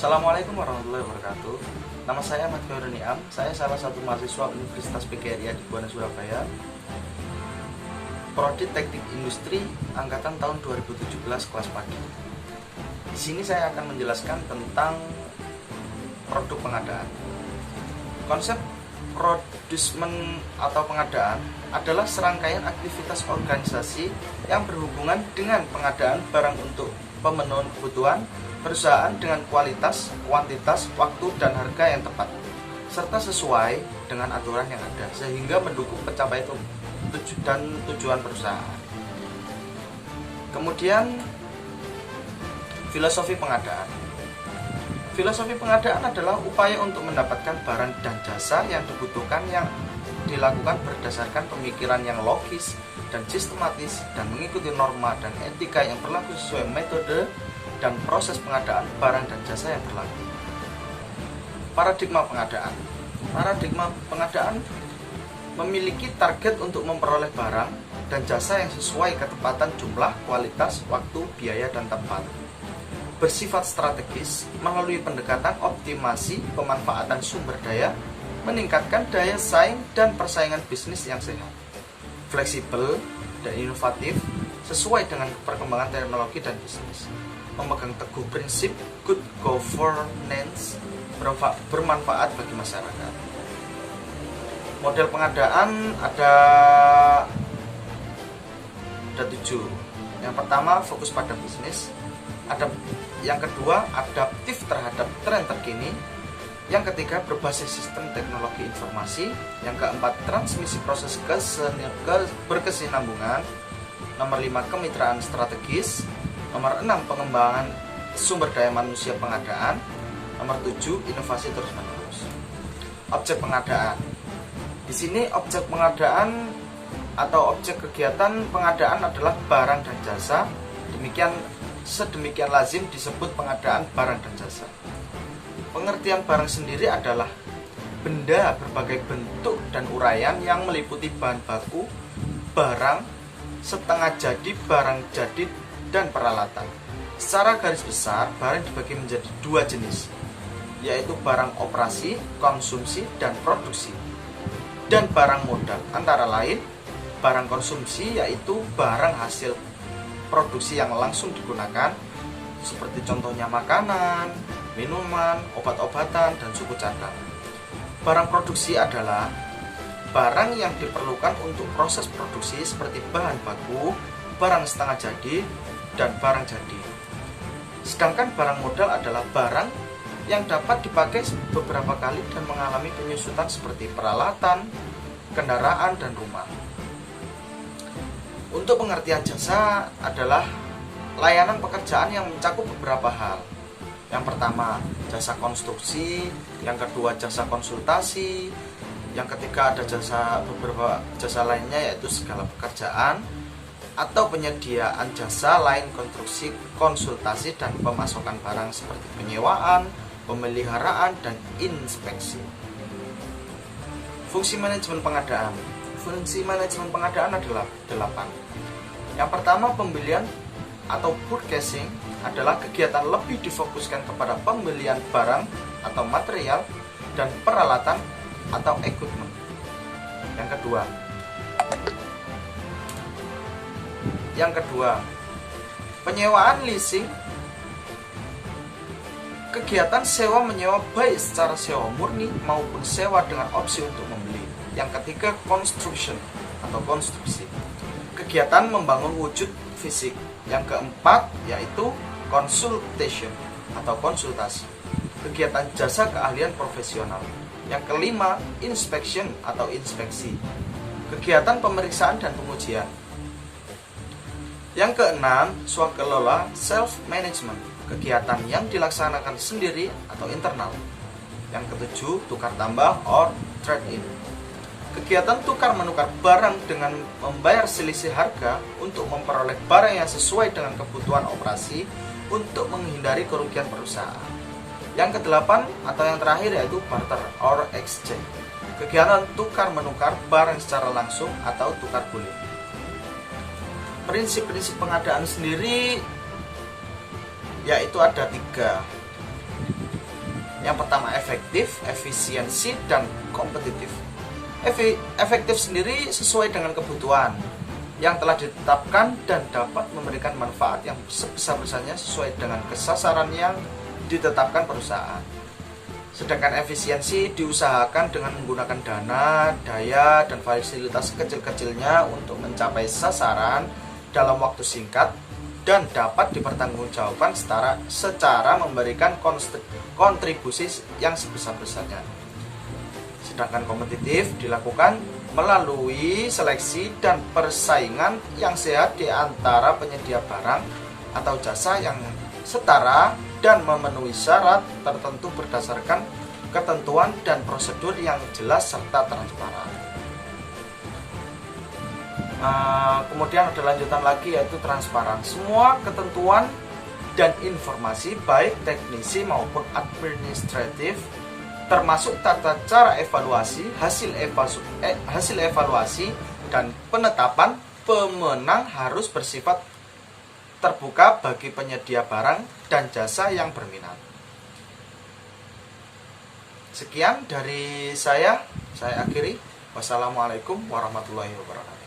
Assalamualaikum warahmatullahi wabarakatuh. Nama saya Ahmad Khairul Niam. Saya salah satu mahasiswa Universitas PGRI di Buana Surabaya. Prodi Teknik Industri angkatan tahun 2017 kelas pagi. Di sini saya akan menjelaskan tentang produk pengadaan. Konsep produsmen atau pengadaan adalah serangkaian aktivitas organisasi yang berhubungan dengan pengadaan barang untuk pemenuhan kebutuhan perusahaan dengan kualitas, kuantitas, waktu, dan harga yang tepat, serta sesuai dengan aturan yang ada, sehingga mendukung pencapaian tujuan perusahaan. Kemudian, filosofi pengadaan. Filosofi pengadaan adalah upaya untuk mendapatkan barang dan jasa yang dibutuhkan yang dilakukan berdasarkan pemikiran yang logis dan sistematis dan mengikuti norma dan etika yang berlaku sesuai metode dan proses pengadaan barang dan jasa yang berlaku. Paradigma pengadaan. Paradigma pengadaan memiliki target untuk memperoleh barang dan jasa yang sesuai ketepatan jumlah, kualitas, waktu, biaya, dan tempat. Bersifat strategis melalui pendekatan optimasi pemanfaatan sumber daya, meningkatkan daya saing dan persaingan bisnis yang sehat. Fleksibel dan inovatif sesuai dengan perkembangan teknologi dan bisnis. Memegang teguh prinsip good governance bermanfaat bagi masyarakat. Model pengadaan ada 7. Yang pertama, fokus pada bisnis. Yang kedua, adaptif terhadap tren terkini. Yang ketiga, berbasis sistem teknologi informasi. Yang keempat, transmisi proses berkesinambungan. Nomor 5, kemitraan strategis. Nomor 6, pengembangan sumber daya manusia pengadaan. Nomor 7, inovasi terus-menerus. Objek pengadaan. Di sini objek pengadaan atau objek kegiatan pengadaan adalah barang dan jasa. Sedemikian lazim disebut pengadaan barang dan jasa. Pengertian barang sendiri adalah benda berbagai bentuk dan uraian yang meliputi bahan baku, barang, setengah jadi, barang jadi, dan peralatan. Secara garis besar, barang dibagi menjadi 2 jenis, yaitu barang operasi, konsumsi, dan produksi, dan barang modal. Antara lain, barang konsumsi yaitu barang hasil produksi yang langsung digunakan, seperti contohnya makanan, minuman, obat-obatan, dan suku cadang. Barang produksi adalah barang yang diperlukan untuk proses produksi seperti bahan baku, barang setengah jadi, dan barang jadi. Sedangkan barang modal adalah barang yang dapat dipakai beberapa kali dan mengalami penyusutan seperti peralatan, kendaraan, dan rumah. Untuk pengertian jasa adalah layanan pekerjaan yang mencakup beberapa hal. Yang pertama, jasa konstruksi. Yang kedua, jasa konsultasi. Yang ketiga, ada beberapa jasa lainnya, yaitu segala pekerjaan atau penyediaan jasa lain, konstruksi, konsultasi, dan pemasokan barang seperti penyewaan, pemeliharaan, dan inspeksi. Fungsi manajemen pengadaan. Fungsi manajemen pengadaan adalah 8. Yang pertama, pembelian atau purchasing adalah kegiatan lebih difokuskan kepada pembelian barang atau material dan peralatan atau equipment. Yang kedua, penyewaan leasing, kegiatan sewa menyewa baik secara sewa murni maupun sewa dengan opsi untuk membeli. Yang ketiga, construction atau konstruksi, kegiatan membangun wujud fisik. Yang keempat, yaitu consultation atau konsultasi, kegiatan jasa keahlian profesional. Yang kelima, inspection atau inspeksi, kegiatan pemeriksaan dan pengujian. Yang keenam, swakelola self management, kegiatan yang dilaksanakan sendiri atau internal. Yang ketujuh, tukar tambah or trade in, kegiatan tukar menukar barang dengan membayar selisih harga untuk memperoleh barang yang sesuai dengan kebutuhan operasi untuk menghindari kerugian perusahaan. Yang kedelapan atau yang terakhir yaitu barter or exchange, kegiatan tukar menukar barang secara langsung atau tukar guling. Prinsip-prinsip pengadaan sendiri yaitu ada 3. Yang pertama efektif, efisiensi, dan kompetitif. Efektif sendiri sesuai dengan kebutuhan yang telah ditetapkan dan dapat memberikan manfaat yang sebesar-besarnya sesuai dengan kesasaran yang ditetapkan perusahaan. Sedangkan efisiensi diusahakan dengan menggunakan dana, daya, dan fasilitas kecil-kecilnya untuk mencapai sasaran dalam waktu singkat dan dapat dipertanggungjawabkan secara memberikan kontribusi yang sebesar-besarnya. Sedangkan kompetitif dilakukan melalui seleksi dan persaingan yang sehat di antara penyedia barang atau jasa yang setara dan memenuhi syarat tertentu berdasarkan ketentuan dan prosedur yang jelas serta transparan. Kemudian ada lanjutan lagi, yaitu transparan. Semua ketentuan dan informasi baik teknisi maupun administratif, termasuk tata cara evaluasi, hasil evaluasi, dan penetapan pemenang harus bersifat terbuka bagi penyedia barang dan jasa yang berminat. Sekian dari saya akhiri. Wassalamualaikum warahmatullahi wabarakatuh.